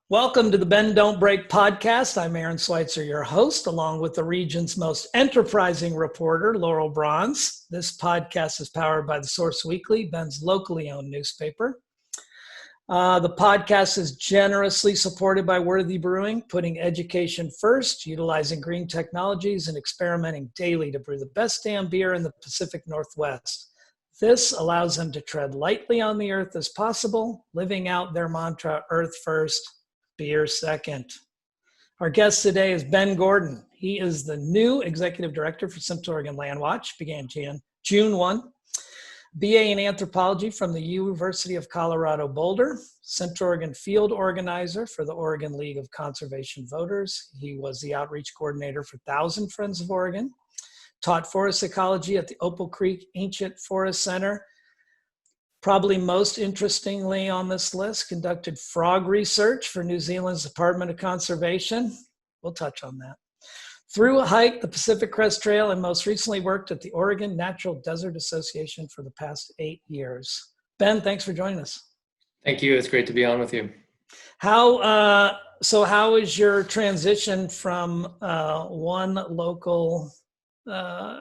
Welcome to the Bend Don't Break podcast. I'm Aaron Schweitzer, your host, along with the region's most enterprising reporter, Laurel Bronze. This podcast is powered by The Source Weekly, Bend's locally owned newspaper. The podcast is generously supported by Worthy Brewing, putting education first, utilizing green technologies, and experimenting daily to brew the best damn beer in the Pacific Northwest. This allows them to tread lightly on the earth as possible, living out their mantra, Earth First, Beer Second. Our guest today is Ben Gordon. He is the new Executive Director for Central Oregon LandWatch, began June 1. BA in Anthropology from the University of Colorado Boulder, Central Oregon Field Organizer for the Oregon League of Conservation Voters. He was the Outreach Coordinator for Thousand Friends of Oregon, taught forest ecology at the Opal Creek Ancient Forest Center. Probably most interestingly on this list, conducted frog research for New Zealand's Department of Conservation. We'll touch on that. Through a hike, the Pacific Crest Trail, and most recently worked at the Oregon Natural Desert Association for the past 8 years. Ben, thanks for joining us. Thank you. It's great to be on with you. How is your transition from one local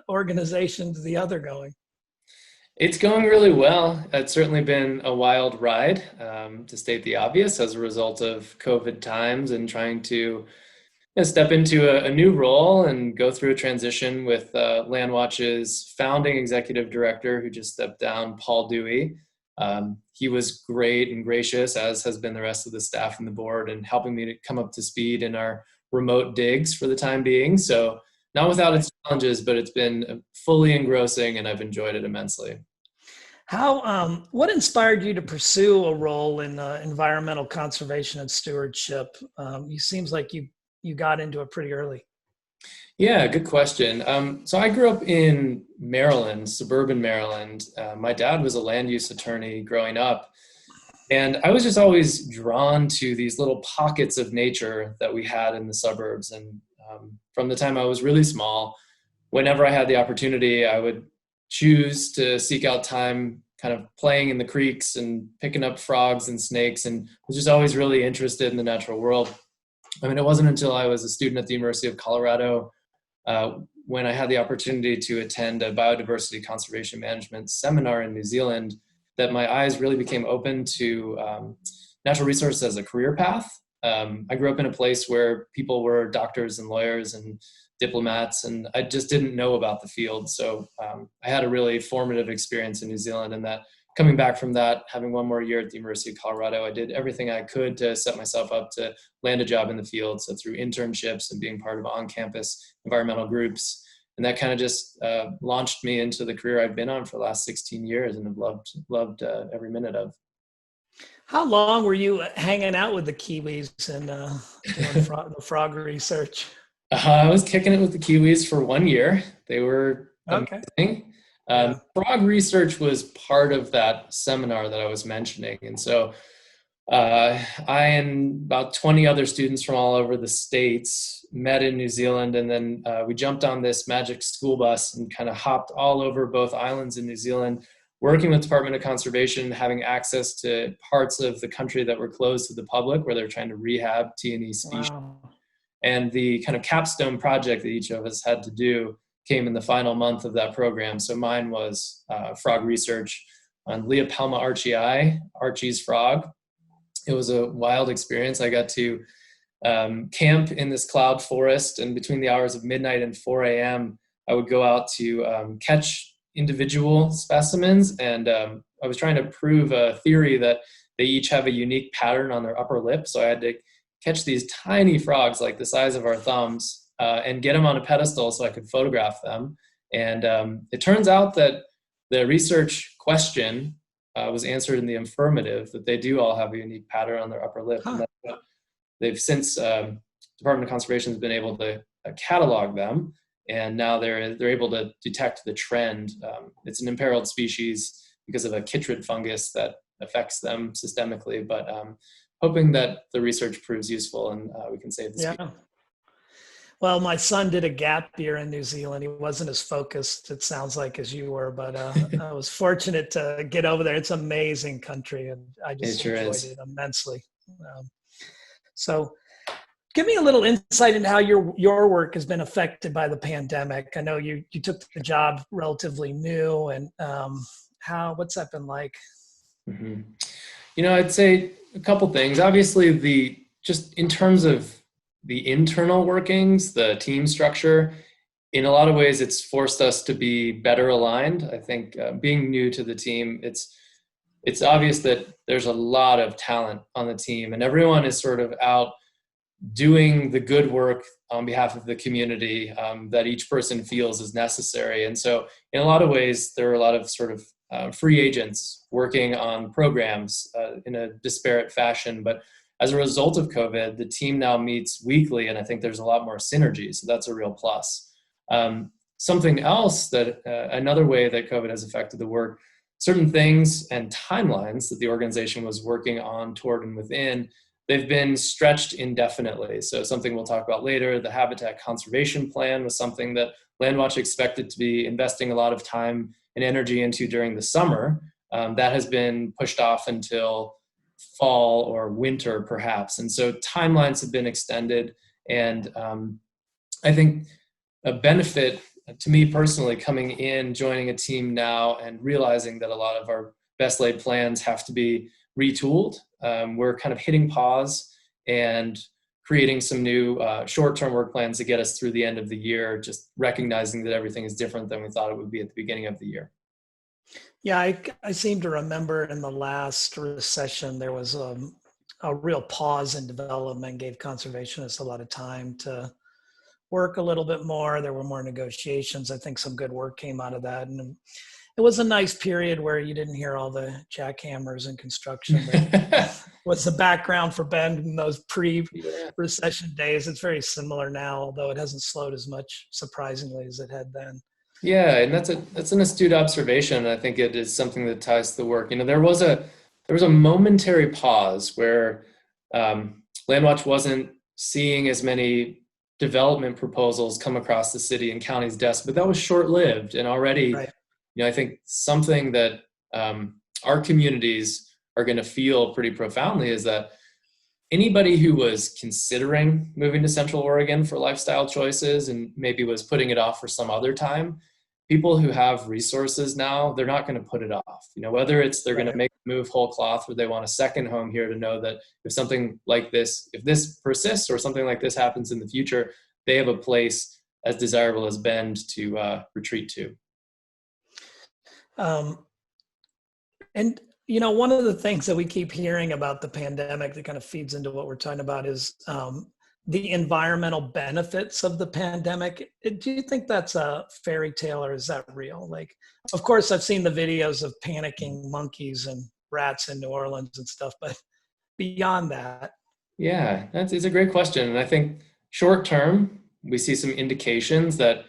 organization to the other going? It's going really well. It's certainly been a wild ride, to state the obvious, as a result of COVID times and trying to step into a new role and go through a transition with LandWatch's founding executive director, who just stepped down, Paul Dewey. He was great and gracious, as has been the rest of the staff and the board, and helping me to come up to speed in our remote digs for the time being. So not without its challenges, but it's been fully engrossing and I've enjoyed it immensely. What inspired you to pursue a role in environmental conservation and stewardship? It seems like you got into it pretty early. Yeah, good question. So I grew up in Maryland, suburban Maryland. My dad was a land use attorney growing up. And I was just always drawn to these little pockets of nature that we had in the suburbs. And from the time I was really small, whenever I had the opportunity, I would choose to seek out time kind of playing in the creeks and picking up frogs and snakes, and was just always really interested in the natural world. I mean, it wasn't until I was a student at the University of Colorado when I had the opportunity to attend a biodiversity conservation management seminar in New Zealand that my eyes really became open to natural resources as a career path. I grew up in a place where people were doctors and lawyers and diplomats, and I just didn't know about the field. So I had a really formative experience in New Zealand, and that coming back from that, having one more year at the University of Colorado, I did everything I could to set myself up to land a job in the field. So through internships and being part of on-campus environmental groups. And that kind of just launched me into the career I've been on for the last 16 years and have loved every minute of. How long were you hanging out with the Kiwis and doing the frog research? I was kicking it with the Kiwis for 1 year. They were amazing. Frog research was part of that seminar that I was mentioning. And so I and about 20 other students from all over the States met in New Zealand. And then we jumped on this magic school bus and kind of hopped all over both islands in New Zealand, working with Department of Conservation, having access to parts of the country that were closed to the public where they're trying to rehab T&E species. Wow. And the kind of capstone project that each of us had to do came in the final month of that program. So mine was frog research on Leopelma archii, Archie's frog. It was a wild experience. I got to camp in this cloud forest, and between the hours of midnight and 4 a.m., I would go out to catch individual specimens. And I was trying to prove a theory that they each have a unique pattern on their upper lip. So I had to catch these tiny frogs like the size of our thumbs and get them on a pedestal so I could photograph them. And it turns out that the research question was answered in the affirmative, that they do all have a unique pattern on their upper lip. Huh. And that's what they've since Department of Conservation has been able to catalog them, and now they're able to detect the trend. It's an imperiled species because of a chytrid fungus that affects them systemically, but hoping that the research proves useful and we can save the species. Well, my son did a gap year in New Zealand. He wasn't as focused, it sounds like, as you were, but I was fortunate to get over there. It's an amazing country, and I just enjoyed it immensely. So give me a little insight into how your work has been affected by the pandemic. I know you took the job relatively new, and what's that been like? Mm-hmm. I'd say a couple things. Obviously, just in terms of the internal workings, the team structure, in a lot of ways, it's forced us to be better aligned. I think being new to the team, it's obvious that there's a lot of talent on the team, and everyone is sort of out doing the good work on behalf of the community that each person feels is necessary. And so in a lot of ways, there are a lot of sort of free agents working on programs in a disparate fashion. But as a result of COVID, the team now meets weekly, and I think there's a lot more synergy. So that's a real plus. Something else another way that COVID has affected the work, certain things and timelines that the organization was working on, toward, and within, they've been stretched indefinitely. So something we'll talk about later, the habitat conservation plan was something that LandWatch expected to be investing a lot of time and energy into during the summer. That has been pushed off until fall or winter, perhaps. And so timelines have been extended. And I think a benefit to me personally, coming in, joining a team now, and realizing that a lot of our best laid plans have to be retooled. We're kind of hitting pause and creating some new short-term work plans to get us through the end of the year, just recognizing that everything is different than we thought it would be at the beginning of the year. Yeah, I seem to remember in the last recession, there was a real pause in development, gave conservationists a lot of time to work a little bit more. There were more negotiations. I think some good work came out of that. And it was a nice period where you didn't hear all the jackhammers and construction that was the background for Ben in those pre-recession days. It's very similar now, although it hasn't slowed as much, surprisingly, as it had then. Yeah, and that's an astute observation. I think it is something that ties to the work. There was a momentary pause where LandWatch wasn't seeing as many development proposals come across the city and county's desk, but that was short-lived. And already, right. I think something that our communities are going to feel pretty profoundly is that anybody who was considering moving to Central Oregon for lifestyle choices and maybe was putting it off for some other time, people who have resources now, they're not going to put it off. Whether it's they're going to make the move whole cloth, or they want a second home here to know that if something like this, if this persists or something like this happens in the future, they have a place as desirable as Bend to retreat to. And one of the things that we keep hearing about the pandemic that kind of feeds into what we're talking about is the environmental benefits of the pandemic. Do you think that's a fairy tale, or is that real? Like, of course, I've seen the videos of panicking monkeys and rats in New Orleans and stuff, but beyond that. Yeah, it's a great question. And I think short term, we see some indications that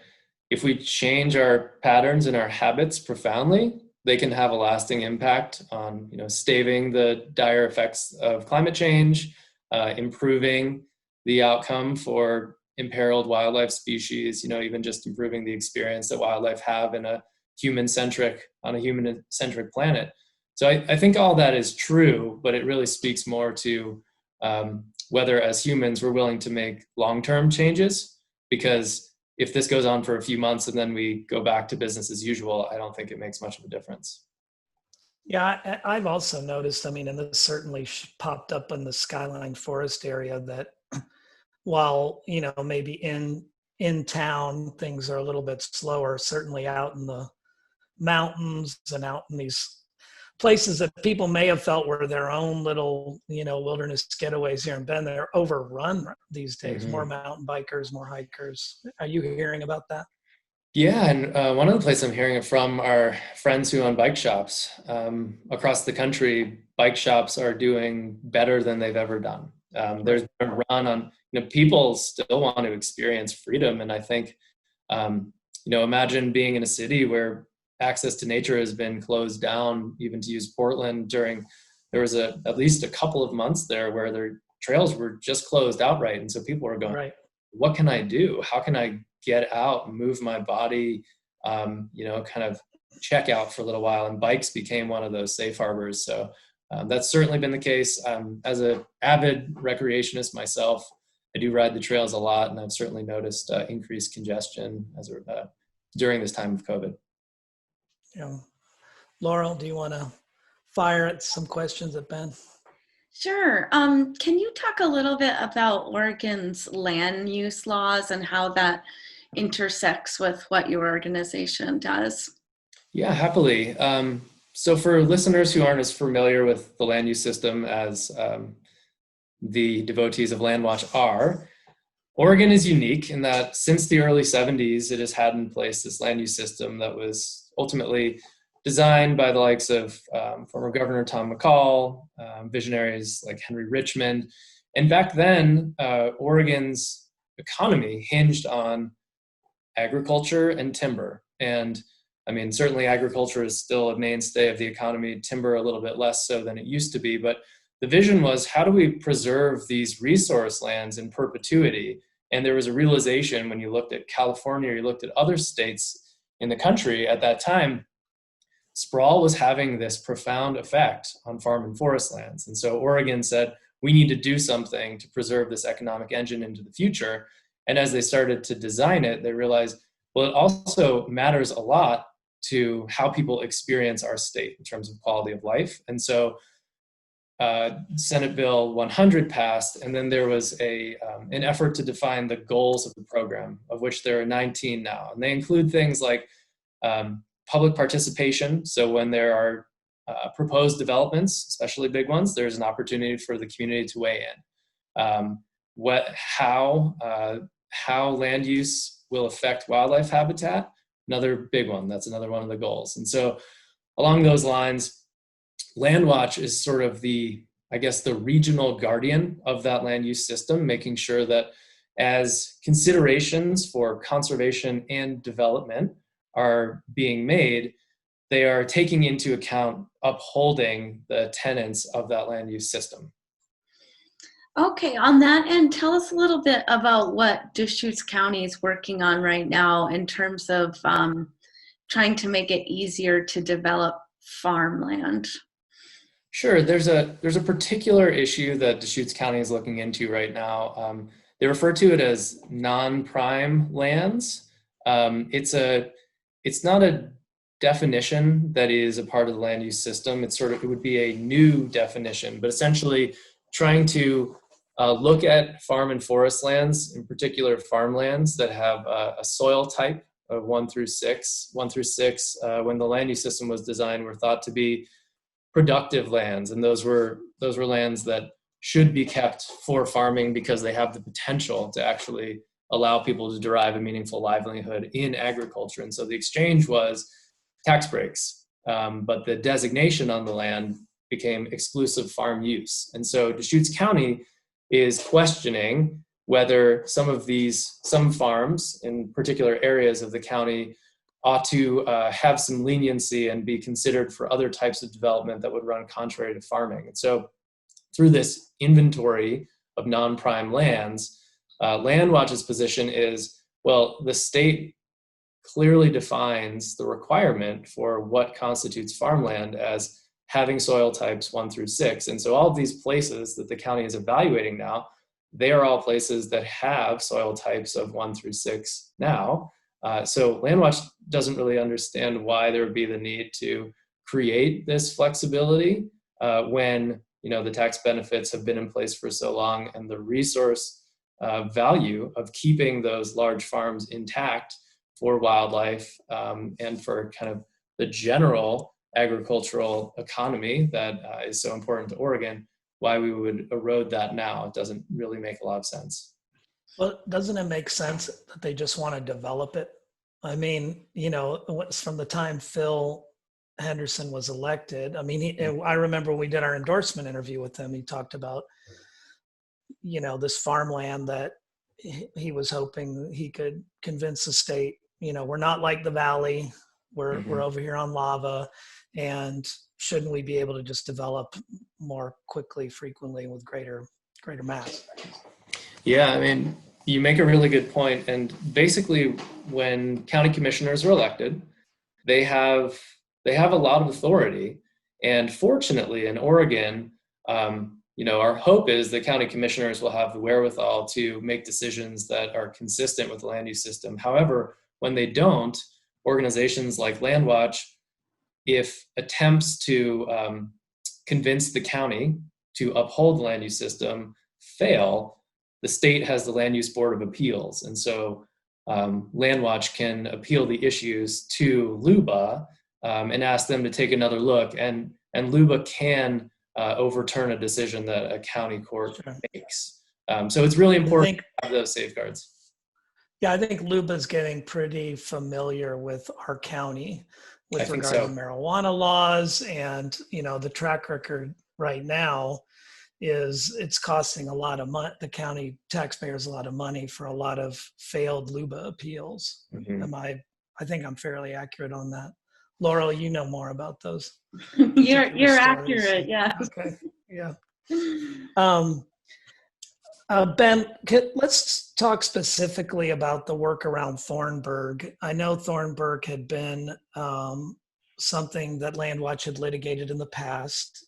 if we change our patterns and our habits profoundly, they can have a lasting impact on, staving the dire effects of climate change, improving the outcome for imperiled wildlife species, even just improving the experience that wildlife have on a human-centric planet. So I think all that is true, but it really speaks more to whether as humans we're willing to make long-term changes, because if this goes on for a few months and then we go back to business as usual, I don't think it makes much of a difference. Yeah, I've also noticed, and this certainly popped up in the Skyline Forest area, that while, maybe in town, things are a little bit slower, certainly out in the mountains and out in these places that people may have felt were their own little, wilderness getaways here in Bend, they're overrun these days. Mm-hmm. More mountain bikers, more hikers. Are you hearing about that? Yeah, and one of the places I'm hearing it from are friends who own bike shops. Across the country, bike shops are doing better than they've ever done. There's been a run on, people still want to experience freedom. And I think, imagine being in a city where access to nature has been closed down, even to use Portland there was at least a couple of months there where their trails were just closed outright. And so people were going, what can I do? How can I get out and move my body, kind of check out for a little while? And bikes became one of those safe harbors. So That's certainly been the case. As an avid recreationist myself, I do ride the trails a lot, and I've certainly noticed increased congestion during this time of COVID. Yeah. Laurel, do you want to fire at some questions at Ben? Sure. Can you talk a little bit about Oregon's land use laws and how that intersects with what your organization does? Yeah, happily. So for listeners who aren't as familiar with the land use system as the devotees of LandWatch are, Oregon is unique in that since the early 70s, it has had in place this land use system that was ultimately designed by the likes of former Governor Tom McCall, visionaries like Henry Richmond. And back then, Oregon's economy hinged on agriculture and timber. And I mean, certainly agriculture is still a mainstay of the economy, timber a little bit less so than it used to be. But the vision was, how do we preserve these resource lands in perpetuity? And there was a realization when you looked at California, or you looked at other states in the country at that time, sprawl was having this profound effect on farm and forest lands. And so Oregon said, we need to do something to preserve this economic engine into the future. And as they started to design it, they realized, well, it also matters a lot to how people experience our state in terms of quality of life. And so Senate Bill 100 passed, and then there was an effort to define the goals of the program, of which there are 19 now. And they include things like public participation. So when there are proposed developments, especially big ones, there's an opportunity for the community to weigh in. How land use will affect wildlife habitat, another big one. That's another one of the goals. And so along those lines, LandWatch is sort of the regional guardian of that land use system, making sure that as considerations for conservation and development are being made, they are taking into account upholding the tenets of that land use system. Okay, on that end, tell us a little bit about what Deschutes County is working on right now in terms of trying to make it easier to develop farmland. Sure, there's a particular issue that Deschutes County is looking into right now. They refer to it as non-prime lands. It's not a definition that is a part of the land use system. It would be a new definition, but essentially trying to look at farm and forest lands, in particular farmlands that have a soil type of 1 through 6. 1 through 6, when the land use system was designed, were thought to be productive lands, and those were lands that should be kept for farming because they have the potential to actually allow people to derive a meaningful livelihood in agriculture. And so the exchange was tax breaks, but the designation on the land became exclusive farm use. And so Deschutes County is questioning whether some farms in particular areas of the county ought to have some leniency and be considered for other types of development that would run contrary to farming. And so through this inventory of non-prime lands, LandWatch's position is, well, the state clearly defines the requirement for what constitutes farmland as having soil types 1 through 6. And so all of these places that the county is evaluating now, they are all places that have soil types of 1 through 6 now. So LandWatch doesn't really understand why there would be the need to create this flexibility when the tax benefits have been in place for so long, and the resource value of keeping those large farms intact for wildlife and for kind of the general agricultural economy that is so important to Oregon, why we would erode that now. It doesn't really make a lot of sense. Well, doesn't it make sense that they just want to develop it? I mean, from the time Phil Henderson was elected, I mean, I remember when we did our endorsement interview with him, he talked about, this farmland that he was hoping he could convince the state, we're not like the Valley, we're over here on lava, and shouldn't we be able to just develop more quickly, frequently, with greater mass? Yeah, I mean, you make a really good point. And basically, when county commissioners are elected, they have a lot of authority. And fortunately, in Oregon, our hope is the county commissioners will have the wherewithal to make decisions that are consistent with the land use system. However, when they don't, organizations like LandWatch, if attempts to convince the county to uphold the land use system fail, the state has the Land Use Board of Appeals. And so LandWatch can appeal the issues to LUBA and ask them to take another look. And LUBA can overturn a decision that a county court makes. So it's really important to have those safeguards. Yeah, I think LUBA's getting pretty familiar with our county with regard to marijuana laws, and the track record right now is it's costing a lot of money, the county taxpayers a lot of money for a lot of failed LUBA appeals. Mm-hmm. I think I'm fairly accurate on that. Laurel, you know more about those. You're accurate, yeah. Okay, yeah. Ben, let's talk specifically about the work around Thornburg. I know Thornburg had been something that LandWatch had litigated in the past,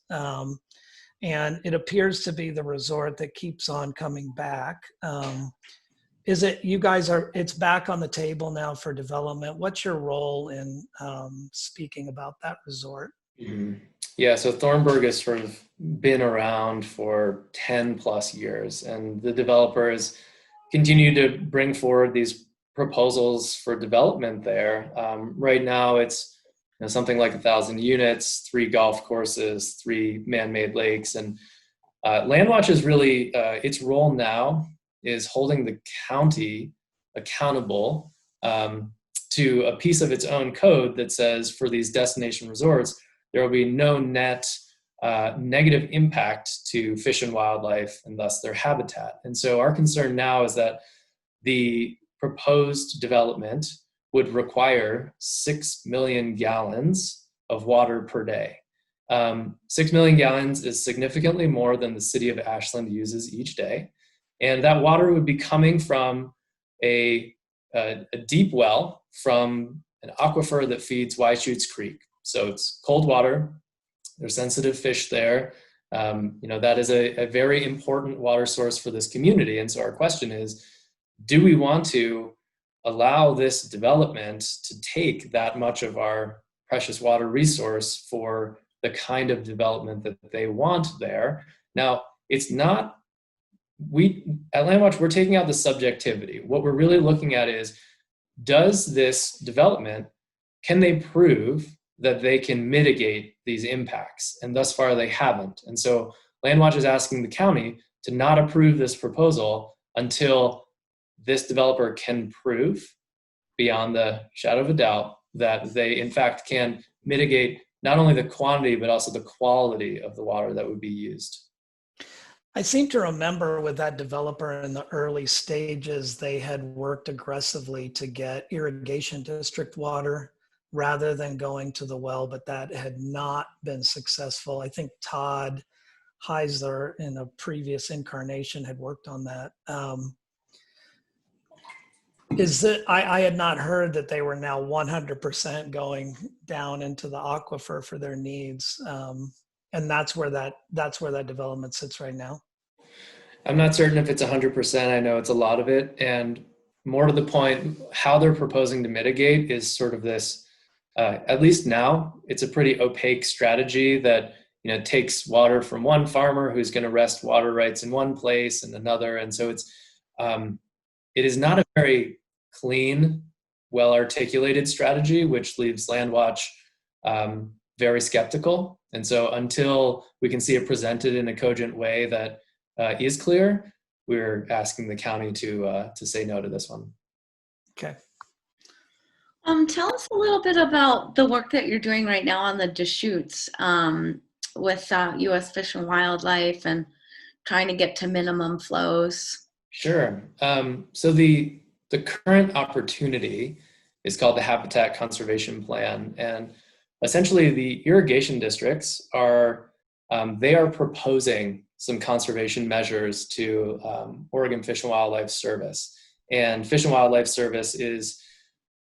and it appears to be the resort that keeps on coming back. Is it, you guys it's back on the table now for development? What's your role in speaking about that resort? Mm-hmm. Yeah, so Thornburg has sort of been around for 10 plus years, and the developers continue to bring forward these proposals for development there. Right now it's something like 1,000 units, 3 golf courses, 3 man-made lakes, and LandWatch is really, its role now is holding the county accountable to a piece of its own code that says for these destination resorts, there will be no net negative impact to fish and wildlife and thus their habitat. And so our concern now is that the proposed development would require 6 million gallons of water per day. 6 million gallons is significantly more than the city of Ashland uses each day. And that water would be coming from a deep well from an aquifer that feeds Wychutes Creek. So it's cold water, there's sensitive fish there. That is a very important water source for this community. And so our question is, do we want to allow this development to take that much of our precious water resource for the kind of development that they want there? Now, it's not, at LandWatch, we're taking out the subjectivity. What we're really looking at is, does this development, can they prove that they can mitigate these impacts? And thus far they haven't. And so LandWatch is asking the county to not approve this proposal until this developer can prove beyond the shadow of a doubt that they in fact can mitigate not only the quantity, but also the quality of the water that would be used. I seem to remember with that developer in the early stages, they had worked aggressively to get irrigation district water rather than going to the well, but that had not been successful. I think Todd Heisler in a previous incarnation had worked on that. I had not heard that they were now 100% going down into the aquifer for their needs. And that's where that development sits right now. I'm not certain if it's 100%. I know it's a lot of it. And more to the point, how they're proposing to mitigate is sort of this, at least now, it's a pretty opaque strategy that takes water from one farmer who's going to wrest water rights in one place and another. And so it is not a very clean, well-articulated strategy, which leaves LandWatch very skeptical. And so until we can see it presented in a cogent way that is clear, we're asking the county to say no to this one. Okay. Tell us a little bit about the work that you're doing right now on the Deschutes with U.S. Fish and Wildlife and trying to get to minimum flows. Sure. So the current opportunity is called the Habitat Conservation Plan, and essentially the irrigation districts are proposing some conservation measures to Oregon Fish and Wildlife Service, and Fish and Wildlife Service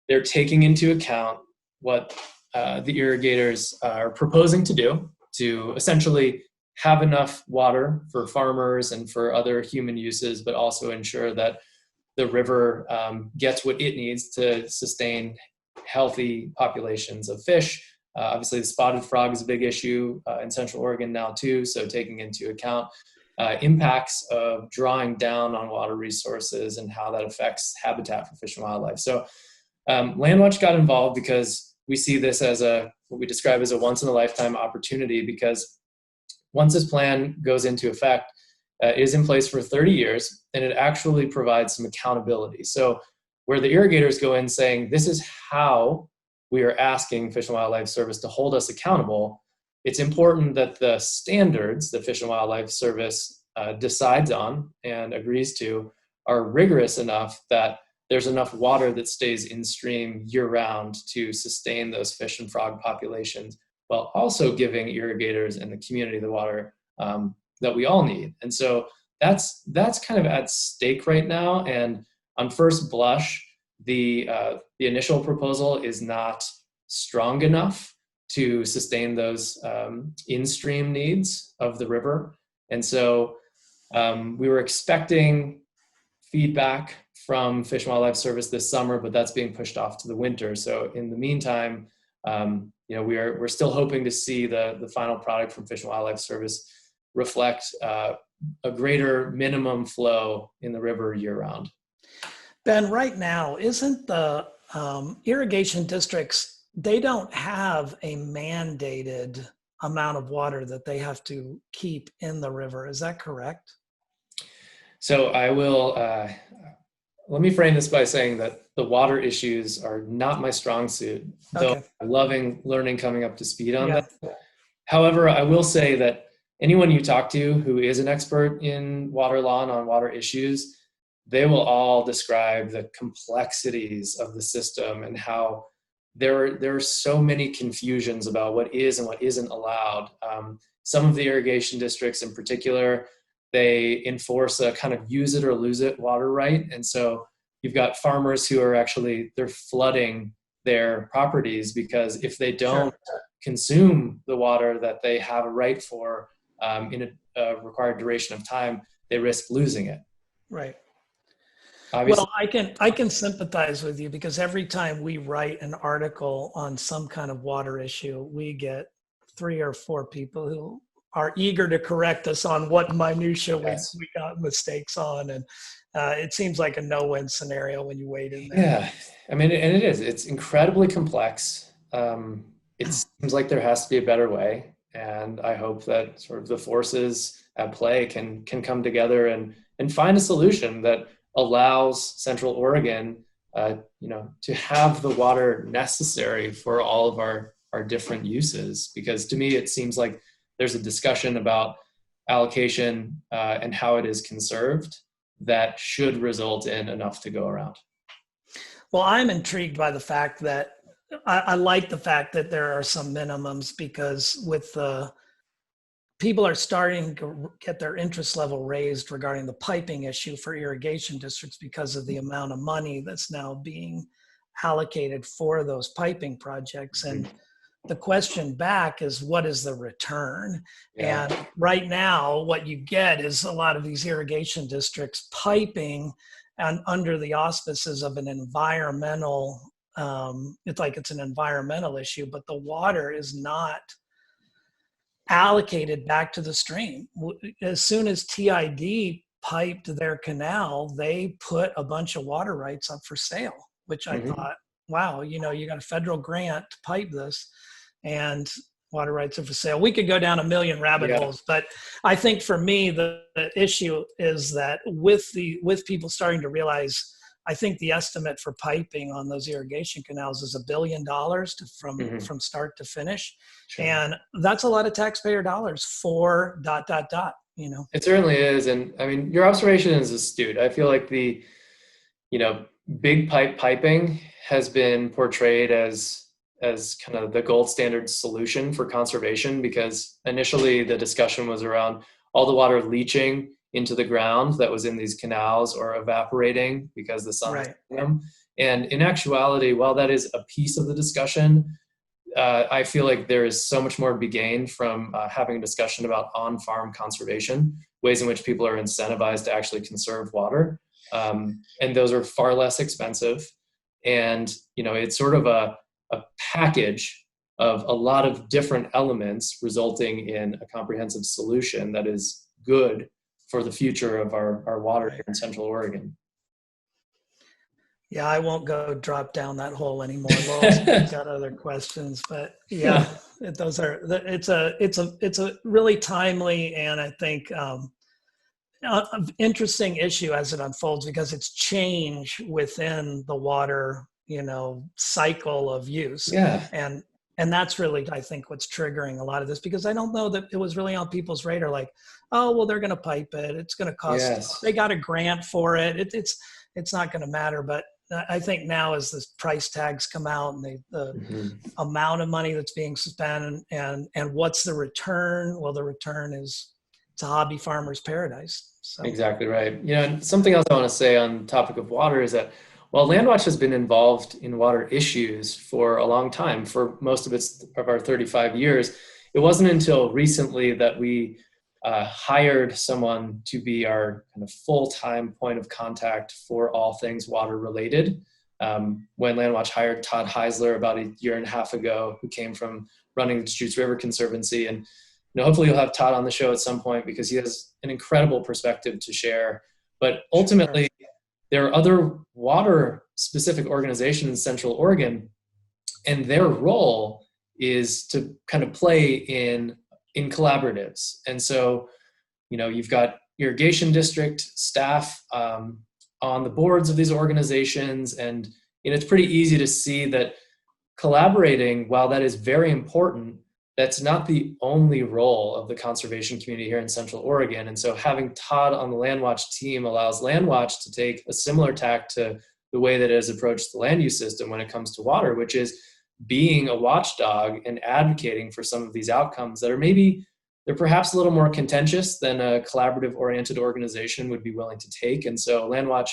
they're taking into account what the irrigators are proposing to do to essentially have enough water for farmers and for other human uses, but also ensure that the river gets what it needs to sustain healthy populations of fish. Obviously, the spotted frog is a big issue in Central Oregon now too, so taking into account impacts of drawing down on water resources and how that affects habitat for fish and wildlife. So LandWatch got involved because we see this as what we describe as a once-in-a-lifetime opportunity, because once this plan goes into effect, it is in place for 30 years, and it actually provides some accountability. So where the irrigators go in saying, this is how we are asking Fish and Wildlife Service to hold us accountable, it's important that the standards that Fish and Wildlife Service decides on and agrees to are rigorous enough that there's enough water that stays in stream year-round to sustain those fish and frog populations, while also giving irrigators and the community the water that we all need. And so that's kind of at stake right now. And on first blush, the initial proposal is not strong enough to sustain those in-stream needs of the river. And so we were expecting feedback from Fish and Wildlife Service this summer, but that's being pushed off to the winter. So in the meantime, we're still hoping to see the final product from Fish and Wildlife Service reflect a greater minimum flow in the river year-round. Ben, right now, isn't the irrigation districts, they don't have a mandated amount of water that they have to keep in the river. Is that correct? So I will, let me frame this by saying that the water issues are not my strong suit, though I'm loving learning, coming up to speed on that. However, I will say that anyone you talk to who is an expert in water law and on water issues, they will all describe the complexities of the system and how there are so many confusions about what is and what isn't allowed. Some of the irrigation districts in particular, they enforce a kind of use it or lose it water right. And so you've got farmers who are they're flooding their properties because if they don't consume the water that they have a right for in a required duration of time, they risk losing it. Right. Obviously. Well, I can sympathize with you because every time we write an article on some kind of water issue, we get 3 or 4 people who are eager to correct us on what minutia we got mistakes on. And it seems like a no-win scenario when you wade in there. Yeah, I mean, and it is. It's incredibly complex. It seems like there has to be a better way. And I hope that sort of the forces at play can come together and find a solution that allows Central Oregon, to have the water necessary for all of our different uses. Because to me, it seems like there's a discussion about allocation and how it is conserved that should result in enough to go around. Well, I'm intrigued by the fact that I like the fact that there are some minimums, because with the people are starting to get their interest level raised regarding the piping issue for irrigation districts because of the amount of money that's now being allocated for those piping projects. And the question back is, what is the return? Yeah. And right now, what you get is a lot of these irrigation districts piping and under the auspices of an environmental, it's an environmental issue, but the water is not allocated back to the stream. As soon as TID piped their canal, they put a bunch of water rights up for sale, which I thought, wow, you got a federal grant to pipe this and water rights are for sale. We could go down a million rabbit holes, but I think for me, the issue is that with people starting to realize, I think the estimate for piping on those irrigation canals is $1 billion from start to finish. Sure. And that's a lot of taxpayer dollars for ... It certainly is. And I mean, your observation is astute. I feel like the, big piping has been portrayed as kind of the gold standard solution for conservation, because initially the discussion was around all the water leaching into the ground that was in these canals or evaporating because the sun was hitting them. And in actuality, while that is a piece of the discussion, I feel like there is so much more to be gained from having a discussion about on-farm conservation, ways in which people are incentivized to actually conserve water. And those are far less expensive. And, it's sort of a package of a lot of different elements resulting in a comprehensive solution that is good for the future of our water here in Central Oregon. Yeah, I won't go drop down that hole anymore. Laurel's got other questions, but yeah, it's a really timely and I think interesting issue as it unfolds, because it's change within the water, cycle of use. Yeah. And that's really, I think, what's triggering a lot of this, because I don't know that it was really on people's radar. Like, oh, well, they're going to pipe it. It's going to cost. Yes. They got a grant for it. It's not going to matter. But I think now as the price tags come out and the amount of money that's being spent and what's the return? Well, the return is it's a hobby farmer's paradise. So. Exactly right. And something else I want to say on the topic of water is that while LandWatch has been involved in water issues for a long time, for most of our 35 years, it wasn't until recently that we hired someone to be our kind of full-time point of contact for all things water related. When LandWatch hired Todd Heisler about a year and a half ago, who came from running the Deschutes River Conservancy. And hopefully you'll have Todd on the show at some point, because he has an incredible perspective to share. But ultimately, there are other water-specific organizations in Central Oregon, and their role is to kind of play in collaboratives. And so, you've got irrigation district staff on the boards of these organizations, and it's pretty easy to see that collaborating, while that is very important, that's not the only role of the conservation community here in Central Oregon. And so having Todd on the LandWatch team allows LandWatch to take a similar tack to the way that it has approached the land use system when it comes to water, which is being a watchdog and advocating for some of these outcomes that are they're perhaps a little more contentious than a collaborative oriented organization would be willing to take. And so LandWatch,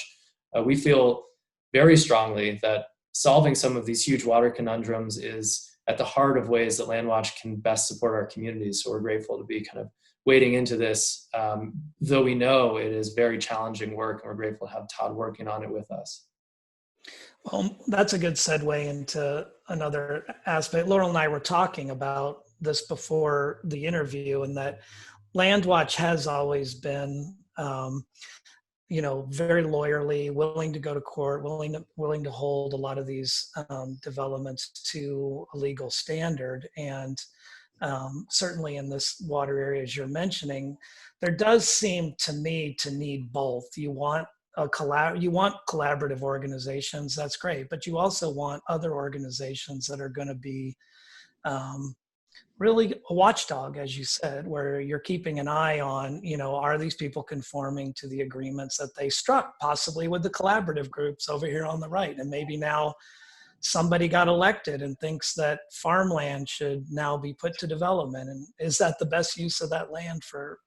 we feel very strongly that solving some of these huge water conundrums is at the heart of ways that LandWatch can best support our communities. So we're grateful to be kind of wading into this, though we know it is very challenging work, and we're grateful to have Todd working on it with us. Well, that's a good segue into another aspect. Laurel and I were talking about this before the interview, and that LandWatch has always been very lawyerly, willing to go to court, willing to hold a lot of these developments to a legal standard. And certainly in this water area, as you're mentioning, there does seem to me to need both. You want collaborative organizations, that's great, but you also want other organizations that are going to be really a watchdog, as you said, where you're keeping an eye on, are these people conforming to the agreements that they struck, possibly with the collaborative groups over here on the right. And maybe now somebody got elected and thinks that farmland should now be put to development. And is that the best use of that land for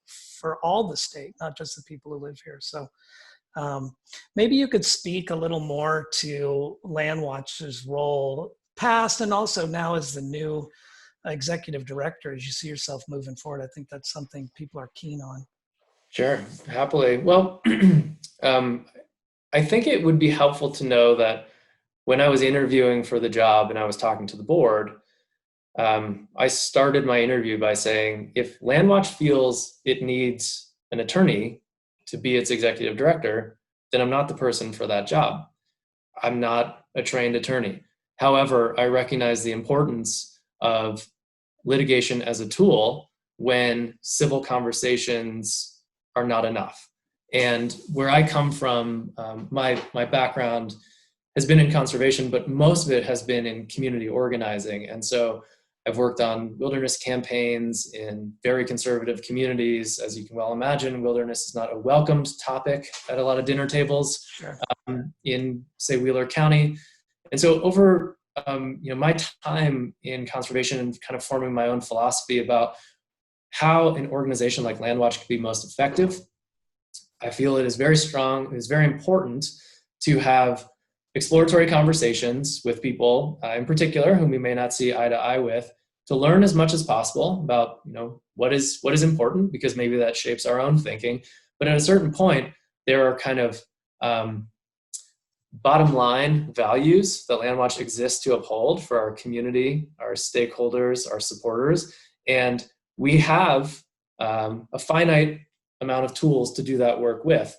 all the state, not just the people who live here? So maybe you could speak a little more to LandWatch's role past and also now as the new executive director, as you see yourself moving forward. I think that's something people are keen on. Sure, happily. Well, I think it would be helpful to know that when I was interviewing for the job and I was talking to the board, I started my interview by saying, if LandWatch feels it needs an attorney to be its executive director, then I'm not the person for that job. I'm not a trained attorney. However, I recognize the importance of litigation as a tool when civil conversations are not enough. And where I come from, my background has been in conservation, but most of it has been in community organizing. And so I've worked on wilderness campaigns in very conservative communities. As you can well imagine, wilderness is not a welcomed topic at a lot of dinner tables. Sure. In, say, Wheeler County. And so over my time in conservation and kind of forming my own philosophy about how an organization like LandWatch could be most effective, I feel it is very strong. It is very important to have exploratory conversations with people in particular whom we may not see eye to eye with, to learn as much as possible about, what is important, because maybe that shapes our own thinking. But at a certain point, there are kind of bottom line values that LandWatch exists to uphold for our community, our stakeholders, our supporters. And we have a finite amount of tools to do that work with.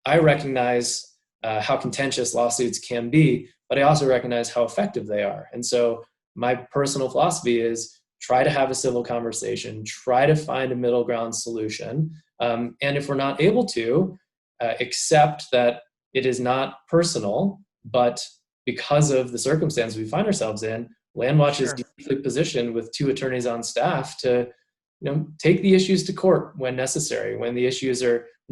I recognize how contentious lawsuits can be, but I also recognize how effective they are. And so my personal philosophy is try to have a civil conversation, try to find a middle ground solution. And if we're not able to, accept that it is not personal, but because of the circumstance we find ourselves in, LandWatch is uniquely positioned with 2 attorneys on staff to, take the issues to court when necessary, when the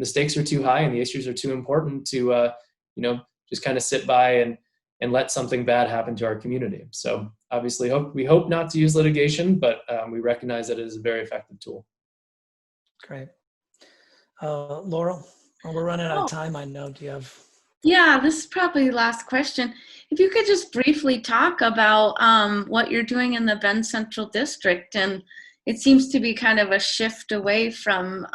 stakes are too high and the issues are too important to, just kind of sit by and let something bad happen to our community. So obviously we hope not to use litigation, but we recognize that it is a very effective tool. Great. Laurel, we're running out of time, I know. Do you have? Yeah, this is probably the last question. If you could just briefly talk about what you're doing in the Bend Central District, and it seems to be kind of a shift away from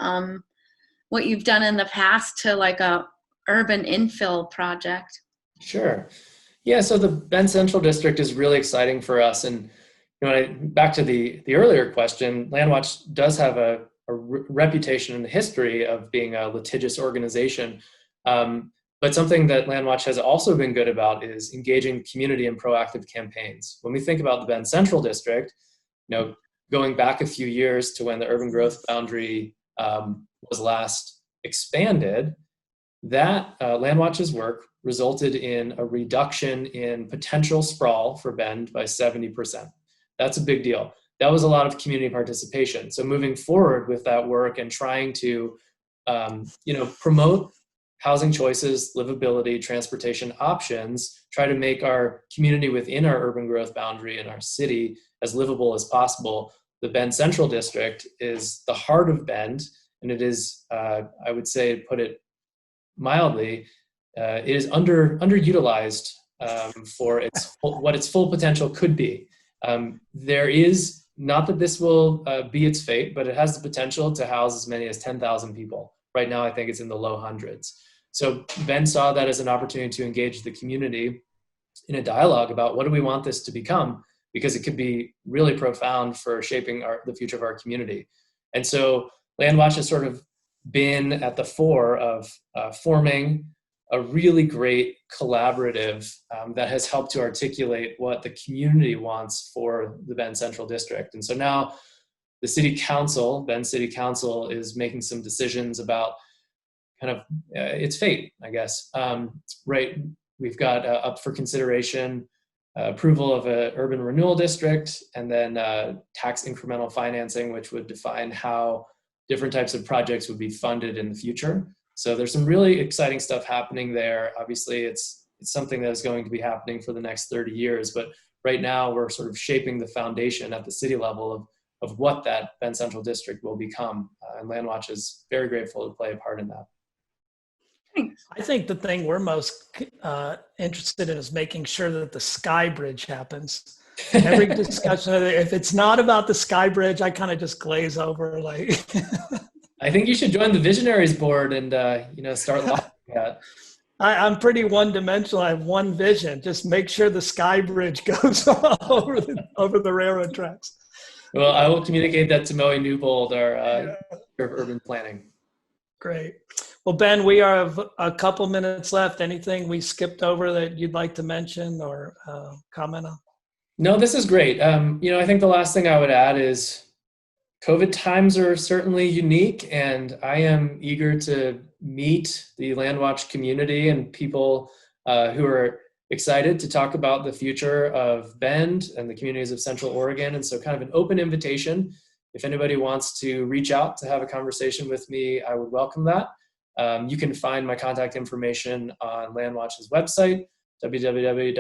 what you've done in the past to like a urban infill project. Sure. Yeah, so the Bend Central District is really exciting for us. And back to the earlier question, LandWatch does have a reputation in the history of being a litigious organization. But something that LandWatch has also been good about is engaging the community in proactive campaigns. When we think about the Bend Central District, going back a few years to when the urban growth boundary was last expanded, that LandWatch's work resulted in a reduction in potential sprawl for Bend by 70%. That's a big deal. That was a lot of community participation. So moving forward with that work and trying to, promote housing choices, livability, transportation options, try to make our community within our urban growth boundary and our city as livable as possible. The Bend Central District is the heart of Bend, and it is, I would say, put it mildly, it is underutilized for what its full potential could be. There is, not that this will be its fate, but it has the potential to house as many as 10,000 people. Right now, I think it's in the low hundreds. So Ben saw that as an opportunity to engage the community in a dialogue about what do we want this to become, because it could be really profound for shaping the future of our community. And so LandWatch has sort of been at the fore of forming a really great collaborative that has helped to articulate what the community wants for the Bend Central District. And so now the City Council, Bend City Council, is making some decisions about kind of its fate, I guess. Right, we've got up for consideration approval of an urban renewal district, and then tax incremental financing, which would define how different types of projects would be funded in the future. So there's some really exciting stuff happening there. Obviously, it's something that is going to be happening for the next 30 years, but right now we're sort of shaping the foundation at the city level of what that Bend Central District will become. And LandWatch is very grateful to play a part in that. I think the thing we're most interested in is making sure that the Sky Bridge happens. Every discussion, if it's not about the Sky Bridge, I kind of just glaze over. Like, I think you should join the Visionaries Board and start laughing at. I'm pretty one-dimensional. I have one vision: just make sure the Sky Bridge goes over the railroad tracks. Well, I will communicate that to Moe Newbold, our urban planning. Great. Well, Ben, we have a couple minutes left. Anything we skipped over that you'd like to mention or comment on? No, this is great. I think the last thing I would add is COVID times are certainly unique, and I am eager to meet the LandWatch community and people who are excited to talk about the future of Bend and the communities of Central Oregon. And so kind of an open invitation. If anybody wants to reach out to have a conversation with me, I would welcome that. You can find my contact information on LandWatch's website, www.colw.org.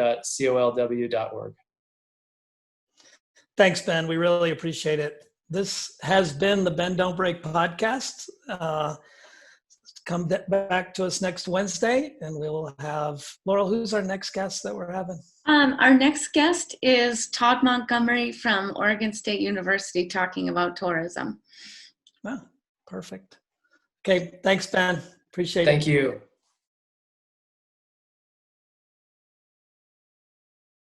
Thanks, Ben. We really appreciate it. This has been the Bend Don't Break podcast. come back to us next Wednesday, and we'll have, Laurel, who's our next guest that we're having? Our next guest is Todd Montgomery from Oregon State University talking about tourism. Oh, perfect. Okay, thanks, Ben. Appreciate it. Thank you.